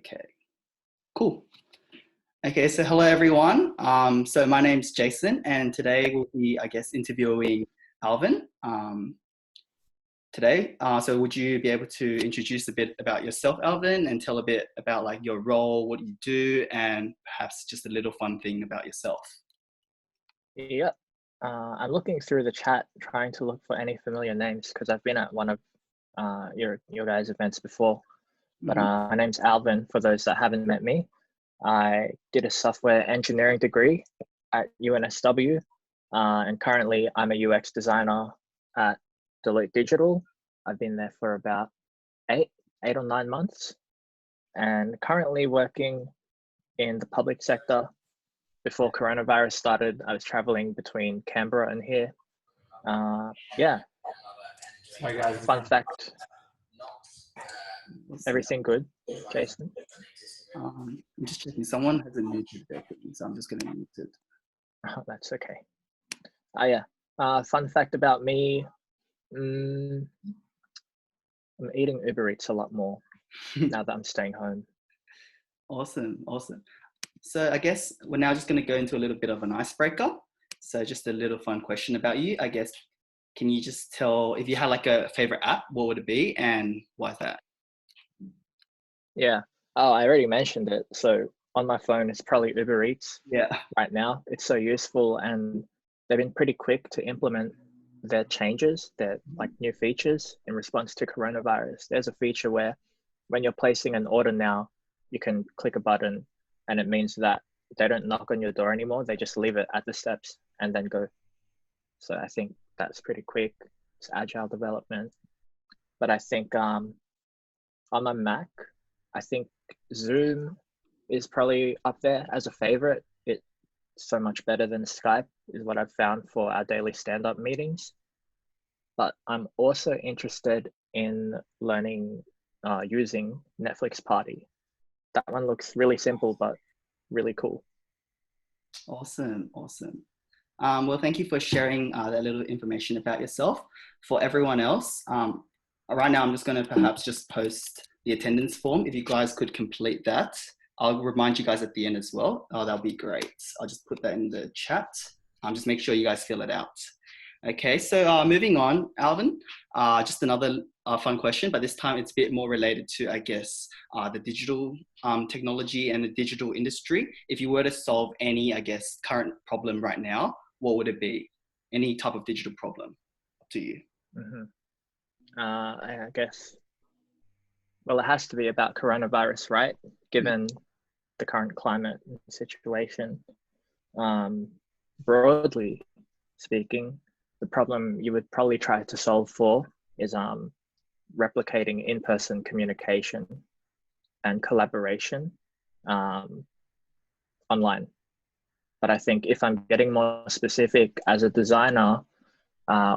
Okay, cool. Okay, so hello everyone. So my name's Jason, and today we'll be, interviewing Alvin today. So would you be able to introduce a bit about yourself, Alvin, and tell a bit about like your role, what you do, and perhaps just a little fun thing about yourself? Yeah, I'm looking through the chat, trying to look for any familiar names because I've been at one of your guys' events before. But Mhm. my name's Alvin. For those that haven't met me, I did a software engineering degree at UNSW, and currently I'm a UX designer at Deloitte Digital. I've been there for about eight or 9 months, and currently working in the public sector. Before coronavirus started, I was traveling between Canberra and here. Yeah, Sorry guys. fun fact, Awesome. everything good, Jason? I'm just checking. Someone has a muted their thing, so I'm just going to mute it. Oh, that's okay. Yeah, fun fact about me, I'm eating Uber Eats a lot more now that I'm staying home. Awesome, awesome. So I guess we're now just going to go into a little bit of an icebreaker. So just a little fun question about you. I guess, can you just tell if you had like a favorite app, what would it be and why is that? Yeah, oh, I already mentioned it. So on my phone, it's probably Uber Eats Yeah. right now. It's so useful and they've been pretty quick to implement their changes, their like new features in response to coronavirus. There's a feature where when you're placing an order now, you can click a button and it means that they don't knock on your door anymore. They just leave it at the steps and then go. So I think that's pretty quick. It's agile development. But I think on my Mac, I think Zoom is probably up there as a favorite. It's so much better than Skype is what I've found for our daily stand-up meetings. But I'm also interested in learning using Netflix Party. That one looks really simple, but really cool. Awesome, awesome. Well, thank you for sharing that little information about yourself. For everyone else, right now I'm just going to perhaps just post the attendance form. If you guys could complete that, I'll remind you guys at the end as well. Oh, that'll be great. I'll just put that in the chat. Just make sure you guys fill it out. Okay, so moving on, Alvin, just another fun question, but this time it's a bit more related to, I guess, the digital technology and the digital industry. If you were to solve any, I guess, current problem right now, what would it be? Any type of digital problem, up to you. I guess, well, it has to be about coronavirus, right? Given the current climate situation. Broadly speaking, the problem you would probably try to solve for is replicating in-person communication and collaboration online. But I think if I'm getting more specific, as a designer,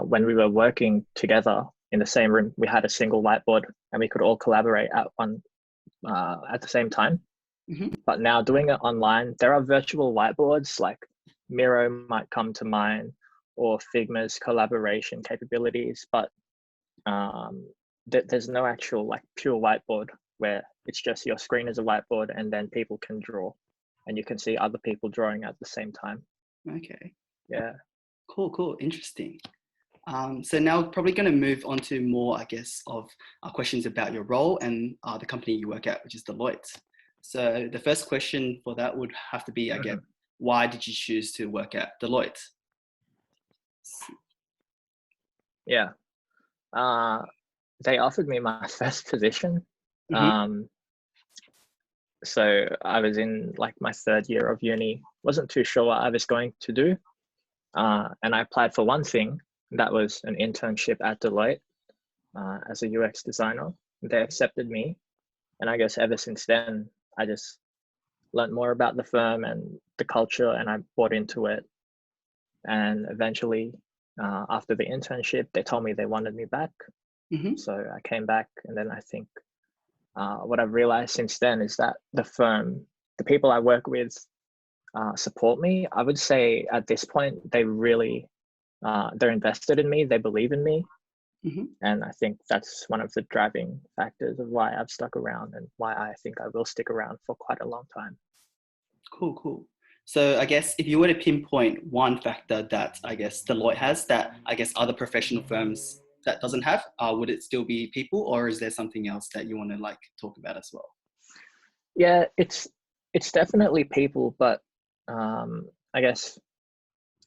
when we were working together in the same room, we had a single whiteboard and we could all collaborate at the same time. Mm-hmm. But now doing it online, there are virtual whiteboards like Miro might come to mind, or Figma's collaboration capabilities, but there's no actual like pure whiteboard where it's just your screen is a whiteboard and then people can draw and you can see other people drawing at the same time. Okay. Yeah. Cool. Interesting. So now we're probably going to move on to more, I guess, of questions about your role and the company you work at, which is Deloitte. So the first question for that would have to be, I guess, why did you choose to work at Deloitte? Yeah. They offered me my first position. So I was in like my third year of uni, wasn't too sure what I was going to do. And I applied for one thing, that was an internship at Deloitte as a UX designer. They accepted me. And I guess ever since then, I just learned more about the firm and the culture, and I bought into it. And eventually, after the internship, they told me they wanted me back. So I came back, and then I think what I've realized since then is that the firm, the people I work with support me. I would say at this point, they really, they're invested in me. They believe in me. Mm-hmm. And I think that's one of the driving factors of why I've stuck around and why I think I will stick around for quite a long time. Cool, cool. So I guess if you were to pinpoint one factor that I guess Deloitte has that I guess other professional firms that doesn't have, would it still be people, or is there something else that you want to like talk about as well? Yeah, it's definitely people, but I guess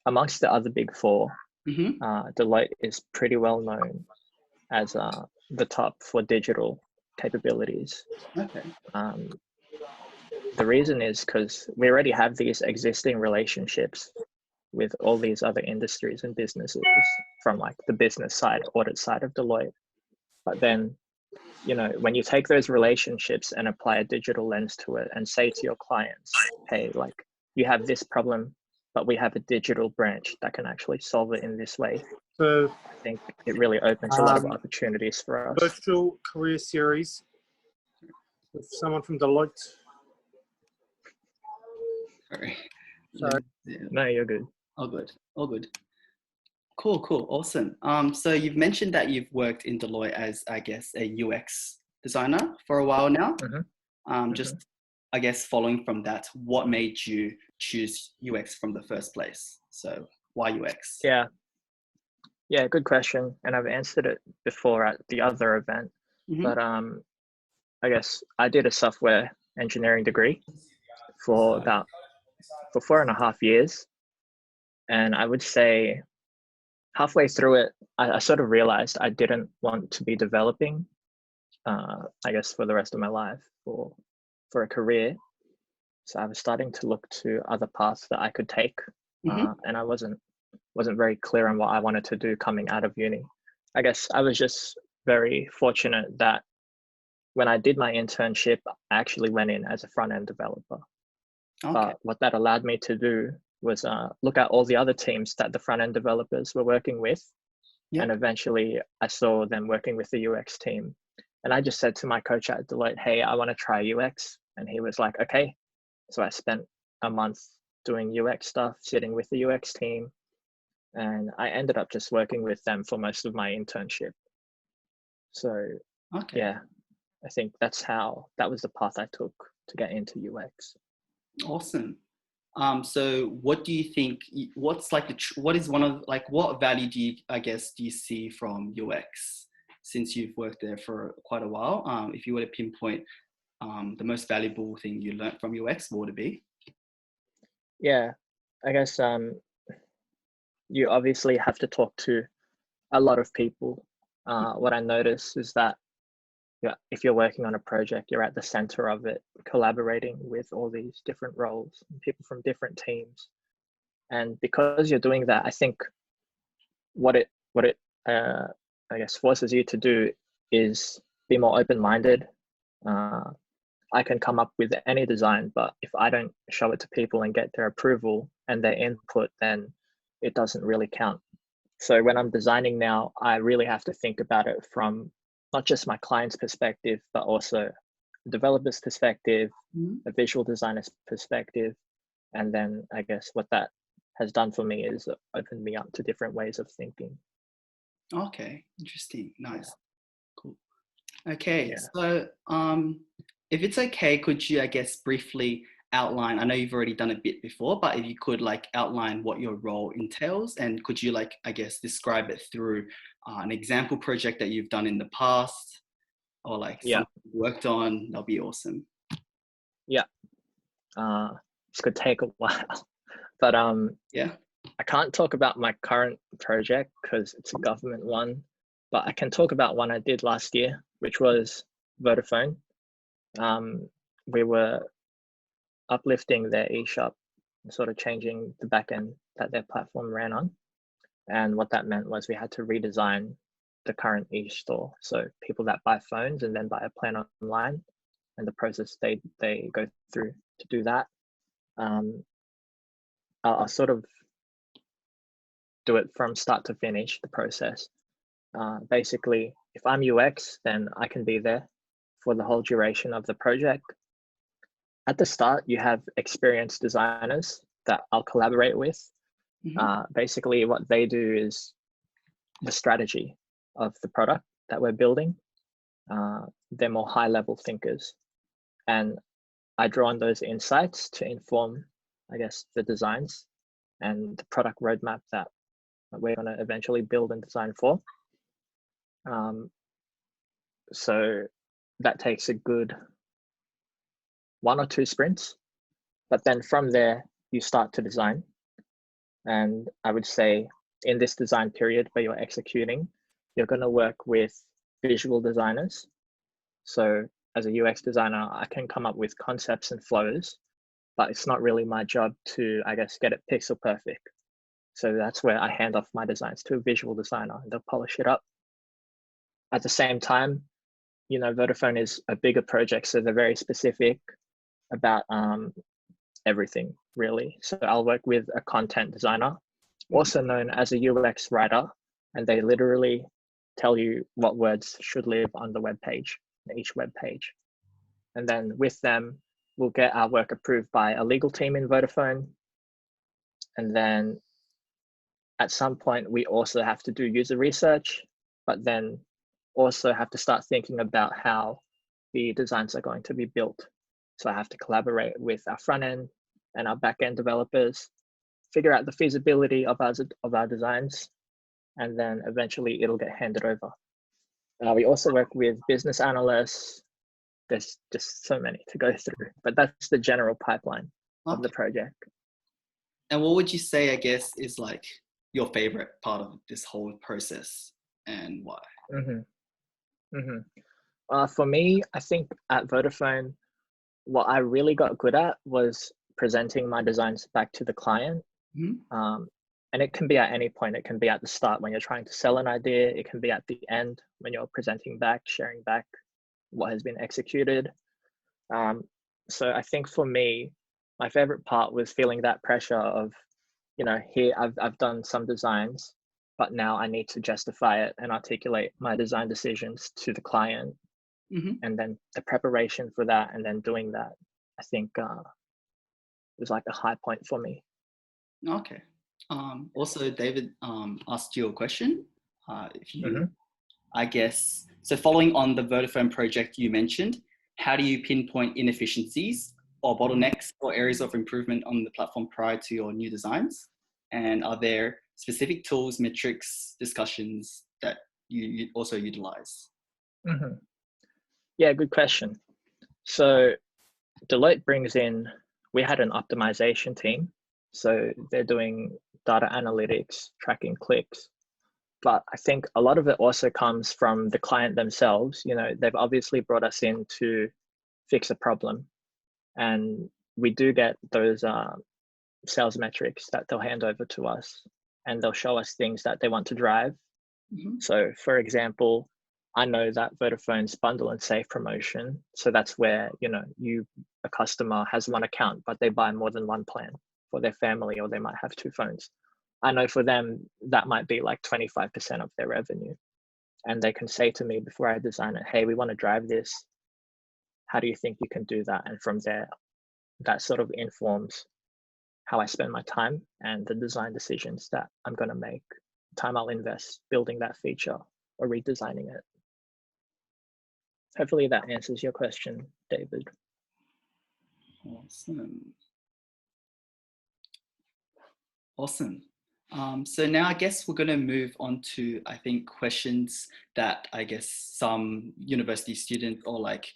amongst the other big four, Mm-hmm. Deloitte is pretty well known as the top for digital capabilities. Okay. The reason is because we already have these existing relationships with all these other industries and businesses from like the business side, audit side of Deloitte. But then, you know, when you take those relationships and apply a digital lens to it and say to your clients, hey, like you have this problem, but we have a digital branch that can actually solve it in this way. So I think it really opens a lot of opportunities for us. virtual career series with someone from Deloitte. Sorry. Sorry. Yeah. No, you're good. All good. All good. Cool, cool, awesome. So you've mentioned that you've worked in Deloitte as, I guess, a UX designer for a while now. Just, I guess, following from that, what made you choose UX from the first place? So why UX? Yeah, good question. And I've answered it before at the other event. Mm-hmm. But I guess I did a software engineering degree for 4.5 years. And I would say halfway through it, I sort of realized I didn't want to be developing, I guess, for the rest of my life for a career. So I was starting to look to other paths that I could take. And I wasn't very clear on what I wanted to do coming out of uni. I guess I was just very fortunate that when I did my internship, I actually went in as a front-end developer. Okay. But what that allowed me to do was look at all the other teams that the front-end developers were working with. Yep. And eventually I saw them working with the UX team. And I just said to my coach at Deloitte, hey, I want to try UX. And he was like, okay. So I spent a month doing UX stuff, sitting with the UX team. And I ended up just working with them for most of my internship. So yeah, I think that was the path I took to get into UX. Awesome. So what do you think, what's like, what is one of, like, what value do you see from UX since you've worked there for quite a while? If you were to pinpoint the most valuable thing you learned from UX, what would it be? Yeah, I guess you obviously have to talk to a lot of people. What I notice is that if you're working on a project, you're at the center of it, collaborating with all these different roles, people from different teams. And because you're doing that, I think what it I guess forces you to do is be more open-minded. I can come up with any design, but if I don't show it to people and get their approval and their input, then it doesn't really count. So when I'm designing now, I really have to think about it from not just my client's perspective, but also a developer's perspective, a visual designer's perspective. And then I guess what that has done for me is opened me up to different ways of thinking. Okay, interesting, nice, cool. Okay, so if it's okay, could you, I guess, briefly outline, I know you've already done a bit before, but if you could like outline what your role entails, and could you like, I guess, describe it through an example project that you've done in the past, or like something you worked on, that'll be awesome. Yeah, this could take a while, but I can't talk about my current project because it's a government one, but I can talk about one I did last year, which was Vodafone. We were uplifting their eShop and sort of changing the backend that their platform ran on. And what that meant was we had to redesign the current e-store. So people that buy phones and then buy a plan online, and the process they go through to do that. I'll sort of do it from start to finish, the process. Basically, if I'm UX, then I can be there for the whole duration of the project. At the start, you have experienced designers that I'll collaborate with. Basically, what they do is the strategy. of the product that we're building. They're more high level thinkers. And I draw on those insights to inform, I guess, the designs and the product roadmap that we're going to eventually build and design for. So that takes a good 1 or 2 sprints, but then from there you start to design. And I would say in this design period where you're executing, you're going to work with visual designers. So as a UX designer, I can come up with concepts and flows, but it's not really my job to, I guess, get it pixel perfect. So that's where I hand off my designs to a visual designer and they'll polish it up. At the same time, you know, Vodafone is a bigger project, so they're very specific about everything, really. So I'll work with a content designer, also known as a UX writer, and they literally tell you what words should live on the web page, each web page. And then with them, we'll get our work approved by a legal team in Vodafone. And then at some point, we also have to do user research, but then also have to start thinking about how the designs are going to be built. So I have to collaborate with our front end and our back end developers, figure out the feasibility of our designs, and then eventually it'll get handed over. We also work with business analysts. There's just so many to go through, but that's the general pipeline of the project. And what would you say, I guess, is like your favorite part of this whole process and why? For me, I think at Vodafone, what I really got good at was presenting my designs back to the client. And it can be at any point. It can be at the start when you're trying to sell an idea. It can be at the end when you're presenting back, sharing back what has been executed. So I think for me, my favorite part was feeling that pressure of, you know, here I've done some designs, but now I need to justify it and articulate my design decisions to the client. And then the preparation for that and then doing that, I think was like a high point for me. Okay. Also, David asked you a question. If you, I guess, so following on the Vodafone project you mentioned, how do you pinpoint inefficiencies or bottlenecks or areas of improvement on the platform prior to your new designs? And are there specific tools, metrics, discussions that you also utilize? Yeah, good question. So Deloitte brings in, we had an optimization team. So they're doing data analytics, tracking clicks. But I think a lot of it also comes from the client themselves. You know, they've obviously brought us in to fix a problem. And we do get those sales metrics that they'll hand over to us, and they'll show us things that they want to drive. So for example, I know that Vodafone's bundle and save promotion. So that's where, you know, a customer has one account, but they buy more than one plan for their family, or they might have 2 phones. I know for them, that might be like 25% of their revenue. And they can say to me before I design it, hey, we want to drive this. How do you think you can do that? And from there, that sort of informs how I spend my time and the design decisions that I'm going to make, time I'll invest building that feature or redesigning it. Hopefully that answers your question, David. Awesome. So now I guess we're going to move on to, I think, questions that I guess some university students or like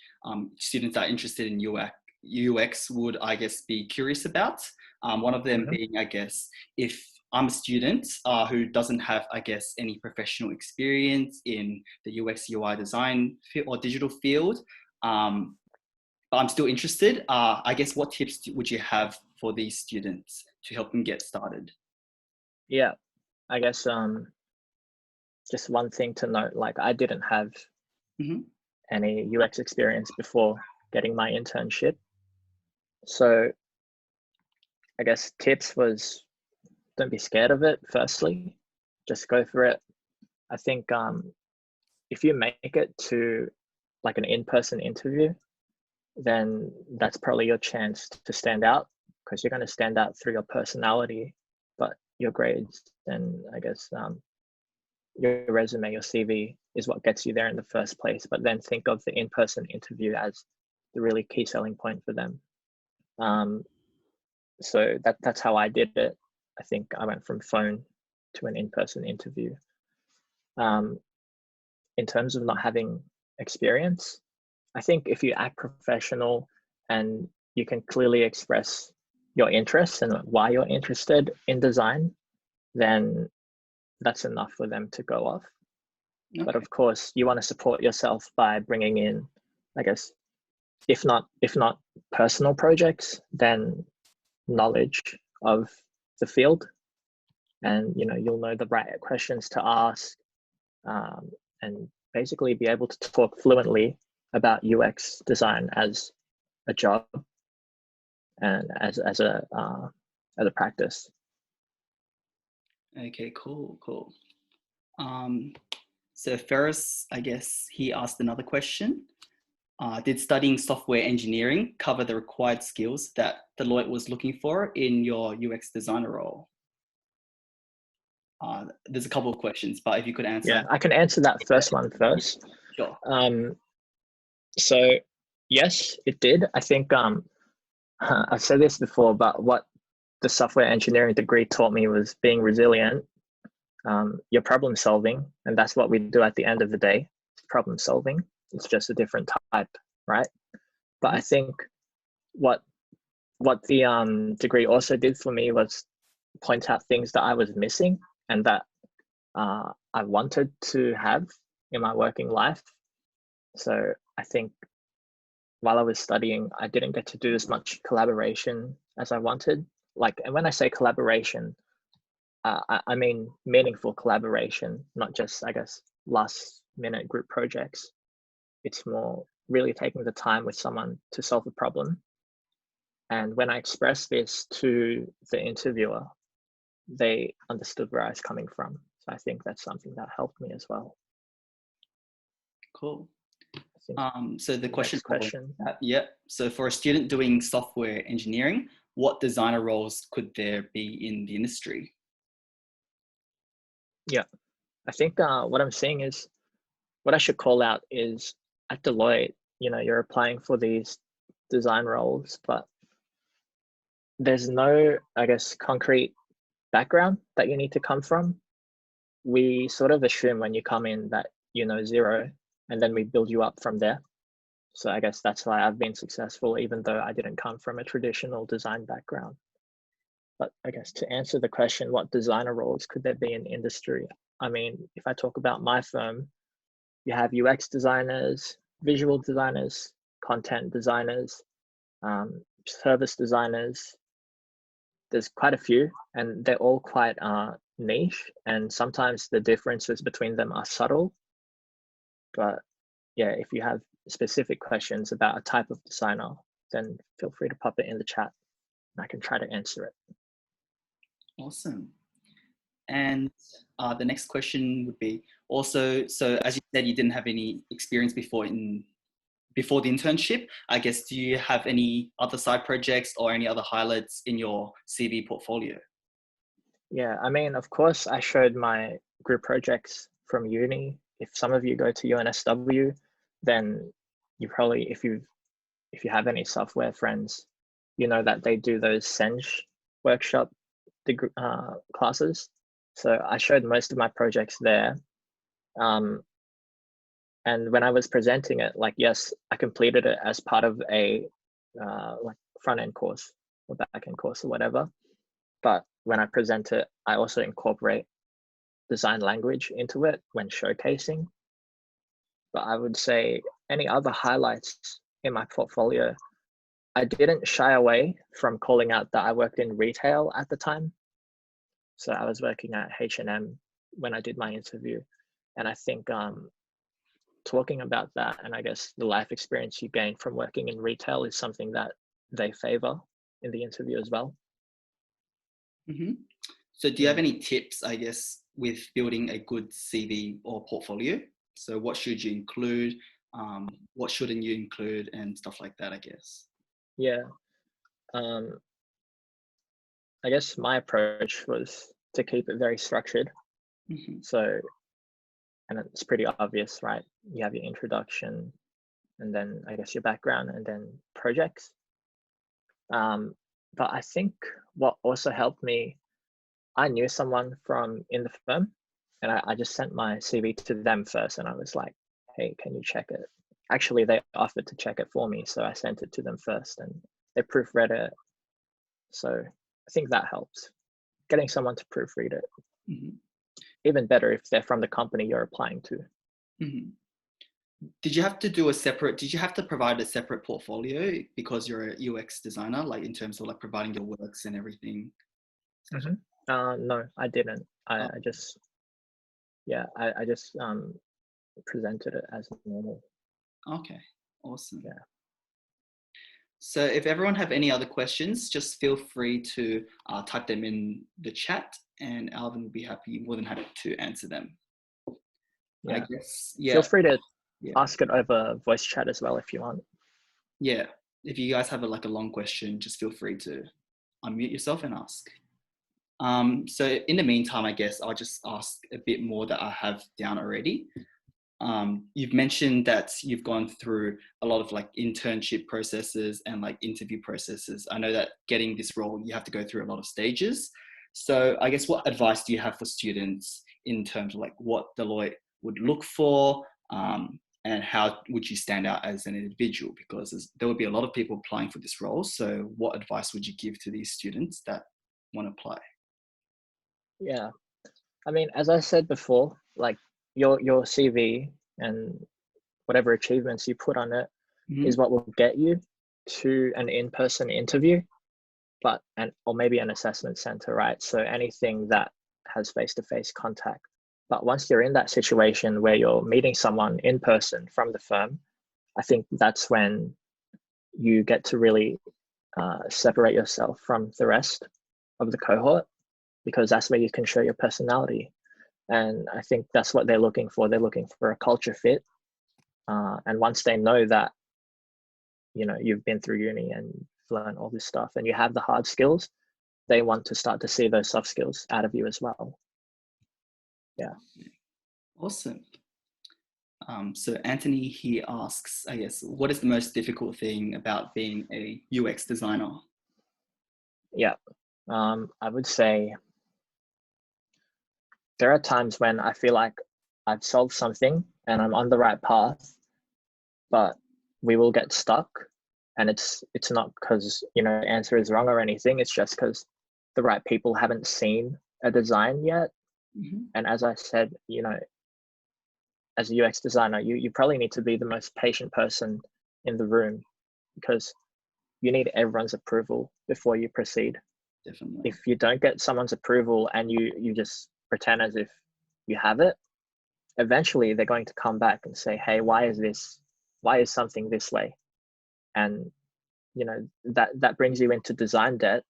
students that are interested in UX would, I guess, be curious about. One of them being, I guess, if I'm a student who doesn't have, I guess, any professional experience in the UX UI design or digital field, but I'm still interested. I guess, what tips would you have for these students to help them get started? Yeah, I guess just one thing to note, like I didn't have any UX experience before getting my internship. So I guess tips was, don't be scared of it, firstly, just go for it. I think if you make it to like an in-person interview, then that's probably your chance to stand out, because you're going to stand out through your personality, but your grades and I guess your resume, your CV is what gets you there in the first place, but then think of the in-person interview as the really key selling point for them. So that's how I did it. I think I went from phone to an in-person interview. In terms of not having experience, I think if you act professional and you can clearly express your interests and why you're interested in design, then that's enough for them to go off. Okay. But of course, you want to support yourself by bringing in, I guess, if not personal projects, then knowledge of the field, and you'll know the right questions to ask, and basically be able to talk fluently about UX design as a job and as a practice. Okay, cool. So Ferris, I guess he asked another question. Did studying software engineering cover the required skills that Deloitte was looking for in your UX designer role? There's a couple of questions, but if you could answer. Yeah, I can answer that first one first. Sure. So yes, it did. I think I've said this before, but what the software engineering degree taught me was being resilient, your problem solving, and that's what we do at the end of the day, problem solving. It's just a different type, right? But I think what the degree also did for me was point out things that I was missing and that I wanted to have in my working life. So I think while I was studying, I didn't get to do as much collaboration as I wanted. And when I say collaboration, I mean meaningful collaboration, not just, I guess, last minute group projects. It's more really taking the time with someone to solve a problem. And when I expressed this to the interviewer, they understood where I was coming from. So I think that's something that helped me as well. Cool. So the question. Yeah. So for a student doing software engineering, what designer roles could there be in the industry? Yeah, I think what I'm seeing is, what I should call out is at Deloitte, you're applying for these design roles, but there's no, I guess, concrete background that you need to come from. We sort of assume when you come in that you know zero, and then we build you up from there. So I guess that's why I've been successful, even though I didn't come from a traditional design background. But I guess to answer the question, what designer roles could there be in industry? I mean, if I talk about my firm, you have UX designers, visual designers, content designers, service designers. There's quite a few, and they're all quite niche, and sometimes the differences between them are subtle. But yeah, if you have specific questions about a type of designer, then feel free to pop it in the chat and I can try to answer it. Awesome. And the next question would be also, so as you said, you didn't have any experience before the internship. I guess, do you have any other side projects or any other highlights in your CV portfolio? Yeah, I mean, of course, I showed my group projects from uni. If some of you go to UNSW, then you probably, if you have any software friends, you know that they do those Senge workshop classes. So I showed most of my projects there. And when I was presenting it, yes, I completed it as part of a front-end course or back-end course or whatever. But when I present it, I also incorporate design language into it when showcasing. But I would say any other highlights in my portfolio, I didn't shy away from calling out that I worked in retail at the time. So I was working at H&M when I did my interview. And I think talking about that, and I guess the life experience you gain from working in retail, is something that they favor in the interview as well. Mm-hmm. So do you have any tips, I guess, with building a good CV or portfolio? So what should you include? What shouldn't you include, and stuff like that, I guess? Yeah. I guess my approach was to keep it very structured. Mm-hmm. So and it's pretty obvious, right? You have your introduction, and then I guess your background, and then projects. But I think what also helped me, I knew someone from in the firm, and I just sent my CV to them first, and I was like, hey, can you check it? Actually, they offered to check it for me, so I sent it to them first, and they proofread it. So I think that helps, getting someone to proofread it. Mm-hmm. Even better if they're from the company you're applying to. Mm-hmm. Did you have to do a separate, did you have to provide a separate portfolio because you're a UX designer, like in terms of like providing your works and everything? No, I didn't. I just, I just presented it as normal. Okay, awesome. Yeah. So if everyone have any other questions, just feel free to type them in the chat, and Alvin will be more than happy to answer them. Yeah. I guess, yeah. Feel free to ask it over voice chat as well if you want. Yeah, if you guys have a long question, just feel free to unmute yourself and ask. So in the meantime, I guess I'll just ask a bit more that I have down already. You've mentioned that you've gone through a lot of like internship processes and like interview processes. I know that getting this role, you have to go through a lot of stages. So I guess what advice do you have for students in terms of like what Deloitte would look for, and how would you stand out as an individual? Because there would be a lot of people applying for this role. So what advice would you give to these students that want to apply? Yeah, I mean, as I said before, like your CV and whatever achievements you put on it is what will get you to an in-person interview, or maybe an assessment center, right? So anything that has face-to-face contact. But once you're in that situation where you're meeting someone in person from the firm, I think that's when you get to really separate yourself from the rest of the cohort, because that's where you can show your personality. And I think that's what they're looking for. They're looking for a culture fit. And once they know that, you know, you've been through uni and learned all this stuff and you have the hard skills, they want to start to see those soft skills out of you as well. Yeah. Awesome. So Anthony, he asks, I guess, what is the most difficult thing about being a UX designer? Yeah. I would say there are times when I feel like I've solved something and I'm on the right path, but we will get stuck. And it's not because, you know, the answer is wrong or anything. It's just because the right people haven't seen a design yet. And as I said, you know, as a UX designer, you probably need to be the most patient person in the room, because you need everyone's approval before you proceed. Definitely. If you don't get someone's approval and you just pretend as if you have it, eventually they're going to come back and say, hey, why is something this way? And you know, that brings you into design debt.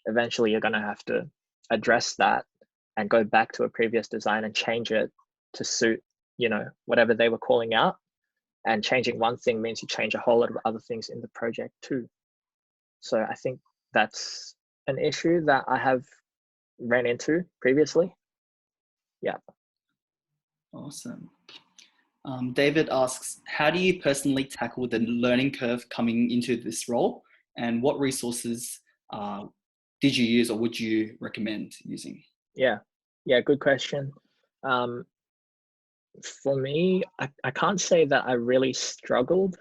Eventually you're going to have to address that and go back to a previous design and change it to suit, you know, whatever they were calling out. And changing one thing means you change a whole lot of other things in the project too. So I think that's an issue that I have ran into previously. Yeah. Awesome. David asks, how do you personally tackle the learning curve coming into this role, and what resources did you use or would you recommend using? Yeah, good question. For me, I can't say that I really struggled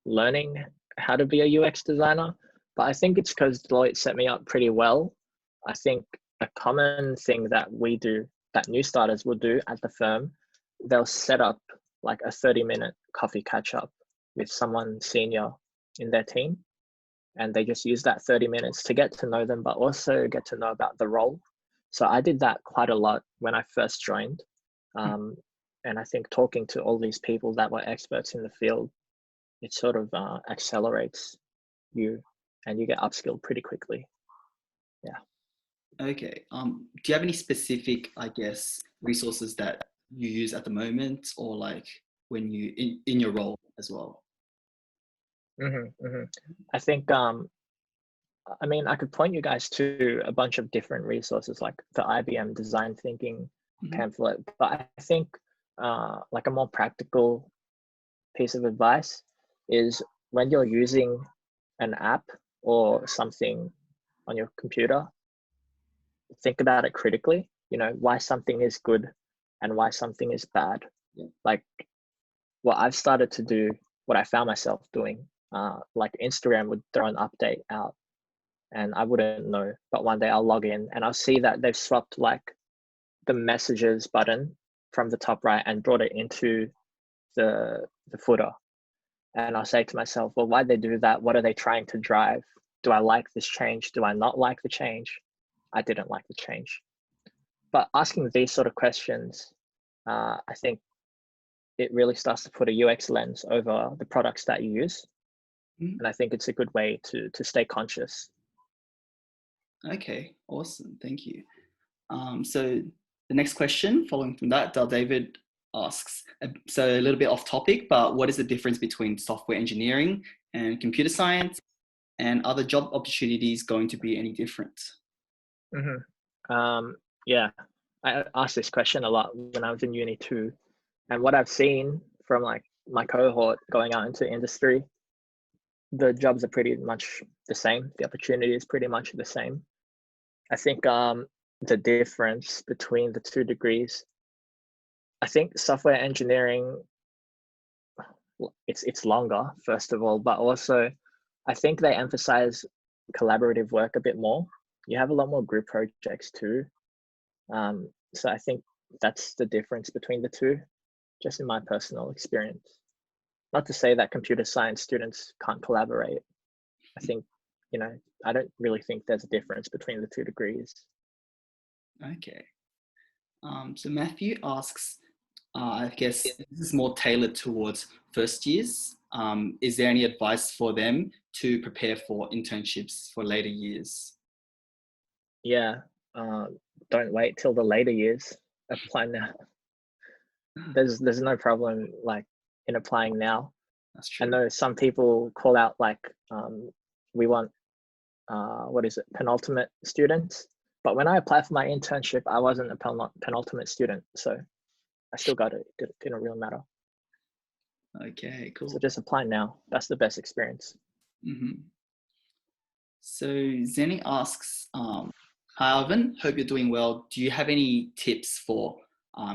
learning how to be a UX designer, but I think it's because Deloitte set me up pretty well. I think a common thing that we do, that new starters will do at the firm, they'll set up like a 30-minute coffee catch up with someone senior in their team. And they just use that 30 minutes to get to know them, but also get to know about the role. So I did that quite a lot when I first joined. And I think talking to all these people that were experts in the field, it sort of accelerates you and you get upskilled pretty quickly. Yeah. Okay. Do you have any specific, I guess, resources that you use at the moment, or like when you in your role as well? I think, I mean, I could point you guys to a bunch of different resources like the IBM design thinking pamphlet, but I think like a more practical piece of advice is when you're using an app or something on your computer, think about it critically, you know, why something is good and why something is bad. Yeah. Like what I've started to do, what I found myself doing, like Instagram would throw an update out and I wouldn't know, but one day I'll log in and I'll see that they've swapped like the messages button from the top right and brought it into the footer. And I'll say to myself, well, why'd they do that? What are they trying to drive? Do I like this change? Do I not like the change? I didn't like the change. But asking these sort of questions, I think it really starts to put a UX lens over the products that you use. Mm. And I think it's a good way to stay conscious. Okay, awesome. Thank you. So the next question following from that, David asks, so a little bit off topic, but what is the difference between software engineering and computer science, and are the job opportunities going to be any different? Yeah, I asked this question a lot when I was in uni too. And what I've seen from like my cohort going out into industry, the jobs are pretty much the same. The opportunity is pretty much the same. I think the difference between the two degrees, I think software engineering, it's longer, first of all, but also I think they emphasize collaborative work a bit more. You have a lot more group projects too. So I think that's the difference between the two, just in my personal experience. Not to say that computer science students can't collaborate. I think, you know, I don't really think there's a difference between the two degrees. Okay. So Matthew asks, I guess this is more tailored towards first years. Is there any advice for them to prepare for internships for later years? Yeah, don't wait till the later years. Apply now. There's no problem like in applying now. That's true. I know some people call out like we want penultimate students, but when I applied for my internship, I wasn't a penultimate student, so I still got it. It didn't really matter. Okay, cool. So just apply now. That's the best experience. Mm-hmm. So Zenny asks, hi Alvin, hope you're doing well. Do you have any tips for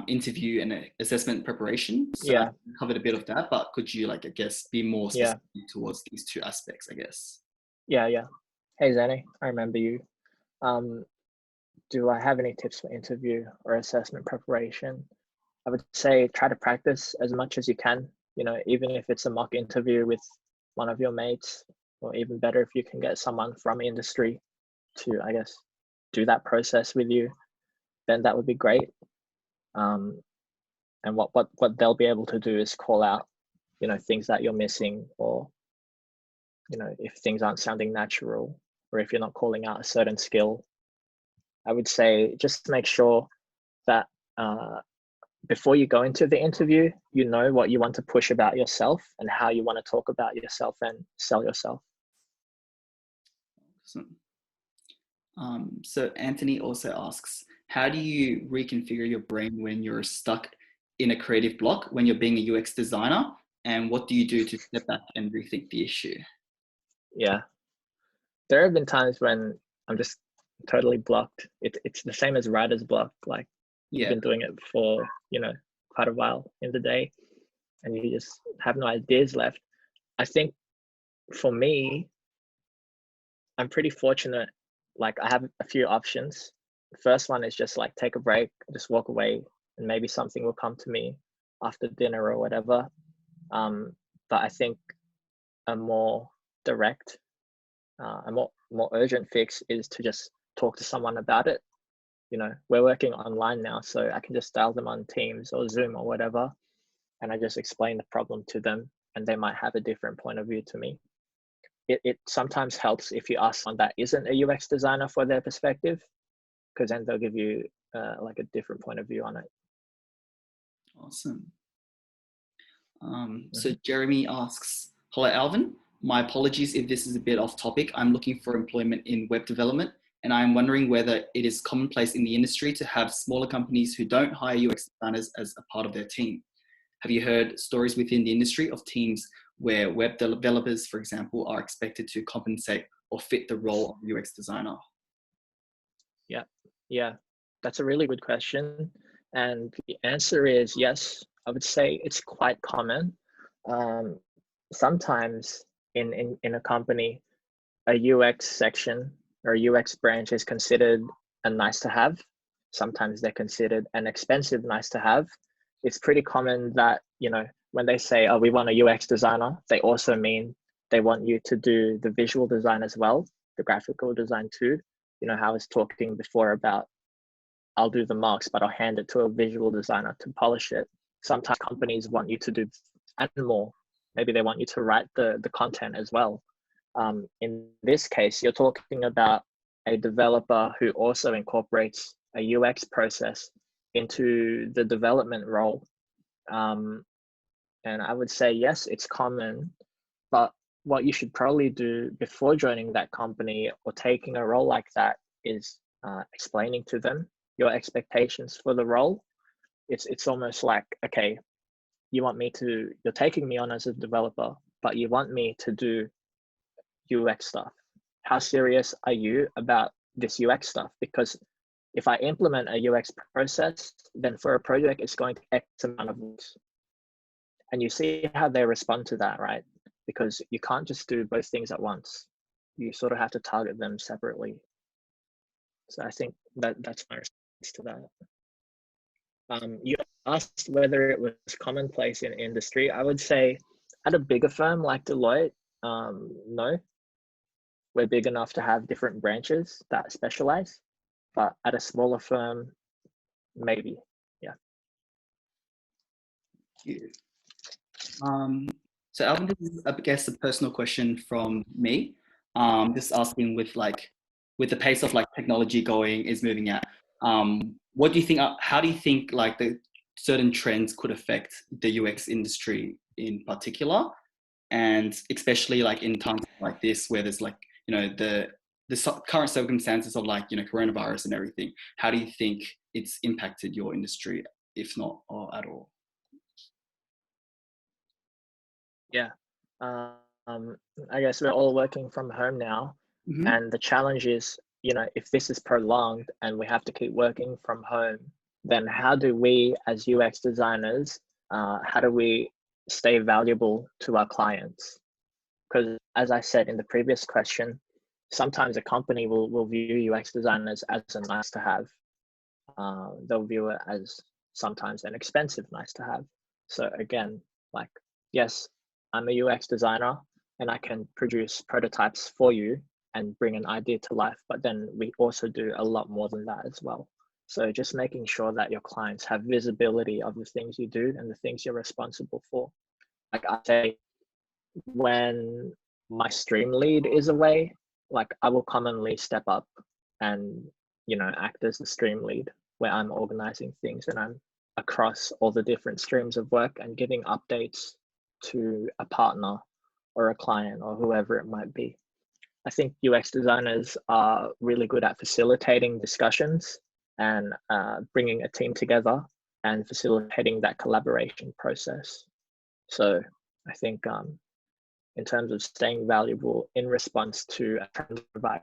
interview and assessment preparation? So Yeah. I covered a bit of that, but could you like, I guess, be more specific towards these two aspects, I guess? Yeah. Hey Zenny, I remember you. Do I have any tips for interview or assessment preparation? I would say try to practice as much as you can, you know, even if it's a mock interview with one of your mates, or even better if you can get someone from industry to, I guess, do that process with you, then that would be great. And what they'll be able to do is call out, you know, things that you're missing, or, you know, if things aren't sounding natural, or if you're not calling out a certain skill. I would say just make sure that before you go into the interview, you know what you want to push about yourself and how you want to talk about yourself and sell yourself. Awesome. So Anthony also asks, how do you reconfigure your brain when you're stuck in a creative block when you're being a UX designer? And what do you do to step back and rethink the issue? Yeah. There have been times when I'm just totally blocked. It's the same as writer's block. Like you've been doing it for, you know, quite a while in the day and you just have no ideas left. I think for me, I'm pretty fortunate. Like I have a few options. The first one is just like take a break, just walk away, and maybe something will come to me after dinner or whatever. But I think a more direct, a more urgent fix is to just talk to someone about it. You know, we're working online now, so I can just dial them on Teams or Zoom or whatever, and I just explain the problem to them, and they might have a different point of view to me. It sometimes helps if you ask someone that isn't a UX designer for their perspective, because then they'll give you like a different point of view on it. Awesome. So Jeremy asks, hello Alvin, my apologies if this is a bit off topic. I'm looking for employment in web development and I'm wondering whether it is commonplace in the industry to have smaller companies who don't hire UX designers as a part of their team. Have you heard stories within the industry of teams where web developers, for example, are expected to compensate or fit the role of UX designer? Yeah, that's a really good question. And the answer is yes. I would say it's quite common. Sometimes in a company, a UX section or UX branch is considered a nice to have. Sometimes they're considered an expensive nice to have. It's pretty common that, when they say, oh, we want a UX designer, they also mean they want you to do the visual design as well, the graphical design too. How I was talking before about I'll do the marks, but I'll hand it to a visual designer to polish it. Sometimes companies want you to do and more. Maybe they want you to write the content as well. In this case, you're talking about a developer who also incorporates a UX process into the development role. And I would say, yes, it's common, but what you should probably do before joining that company or taking a role like that is explaining to them your expectations for the role. It's almost like, okay, you're taking me on as a developer, but you want me to do UX stuff. How serious are you about this UX stuff? Because if I implement a UX process, then for a project, it's going to X amount of weeks. And you see how they respond to that, right? Because you can't just do both things at once. You sort of have to target them separately. So I think that's my response to that. You asked whether it was commonplace in industry. I would say at a bigger firm like Deloitte, no. We're big enough to have different branches that specialize, but at a smaller firm, maybe, yeah. Thank you. So Alvin, this is, I guess, a personal question from me. Just asking with the pace of technology is moving at, what do you think, how do you think the certain trends could affect the UX industry in particular? And especially in times like this, where there's the current circumstances of coronavirus and everything, how do you think it's impacted your industry, if not at all? Yeah, I guess we're all working from home now, and the challenge is, if this is prolonged and we have to keep working from home, then how do we as UX designers, how do we stay valuable to our clients? Because as I said in the previous question, sometimes a company will view UX designers as a nice to have. They'll view it as sometimes an expensive nice to have. So again, yes, I'm a UX designer and I can produce prototypes for you and bring an idea to life, but then we also do a lot more than that as well. So just making sure that your clients have visibility of the things you do and the things you're responsible for. Like I say, when my stream lead is away, I will commonly step up and, act as the stream lead, where I'm organizing things and I'm across all the different streams of work and giving updates to a partner or a client or whoever it might be. I think UX designers are really good at facilitating discussions and bringing a team together and facilitating that collaboration process. So I think in terms of staying valuable in response to a coronavirus,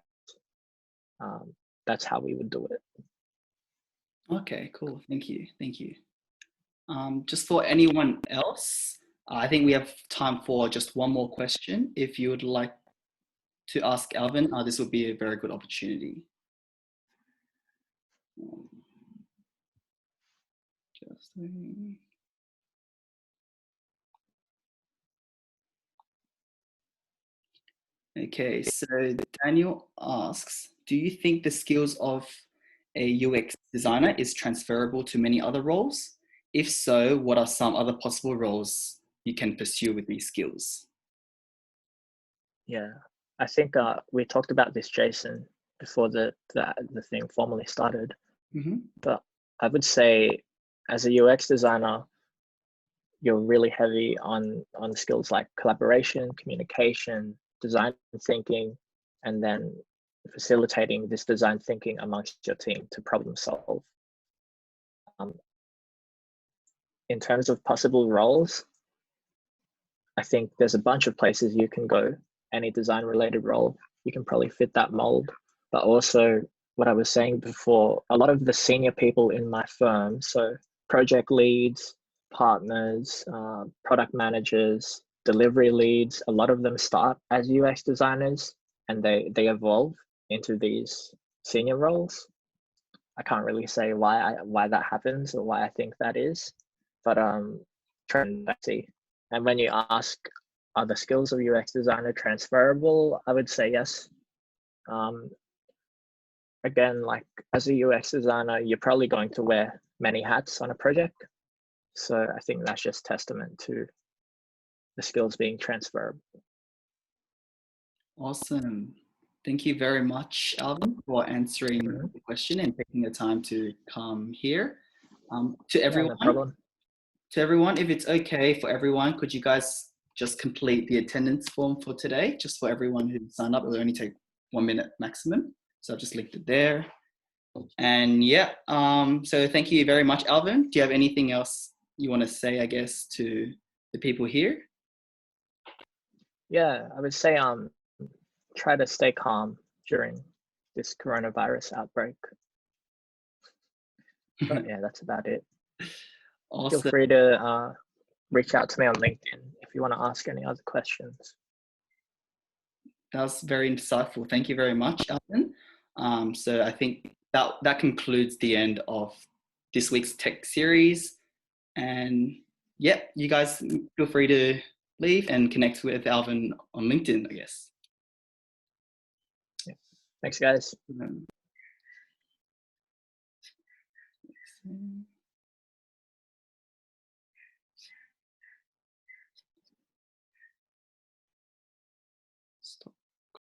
that's how we would do it. Okay, cool. Thank you. Thank you. Just for anyone else, I think we have time for just one more question. If you would like to ask Alvin, this would be a very good opportunity. Okay, so Daniel asks, do you think the skills of a UX designer is transferable to many other roles? If so, what are some other possible roles you can pursue with these skills? Yeah, I think we talked about this, Jasen, before the thing formally started. But I would say as a UX designer, you're really heavy on skills like collaboration, communication, design thinking, and then facilitating this design thinking amongst your team to problem solve. In terms of possible roles, I think there's a bunch of places you can go. Any design related role, you can probably fit that mold. But also what I was saying before, a lot of the senior people in my firm, so project leads, partners, product managers, delivery leads, a lot of them start as UX designers and they evolve into these senior roles. I can't really say why that happens or why I think that is, but trend I see. And when you ask, are the skills of UX designer transferable? I would say yes. Again, like as a UX designer, you're probably going to wear many hats on a project. So I think that's just testament to the skills being transferable. Awesome. Thank you very much, Alvin, for answering the question and taking the time to come here. To everyone, no problem. To everyone, if it's okay for everyone, could you guys just complete the attendance form for today, just for everyone who signed up? It will only take 1 minute maximum. So I've just linked it there. And yeah, so thank you very much, Alvin. Do you have anything else you want to say, I guess, to the people here? Yeah, I would say try to stay calm during this coronavirus outbreak. But yeah, that's about it. Awesome. Feel free to reach out to me on LinkedIn if you want to ask any other questions. That was very insightful. Thank you very much, Alvin. So I think that concludes the end of this week's tech series. And yeah, you guys feel free to leave and connect with Alvin on LinkedIn, I guess. Yeah. Thanks, guys.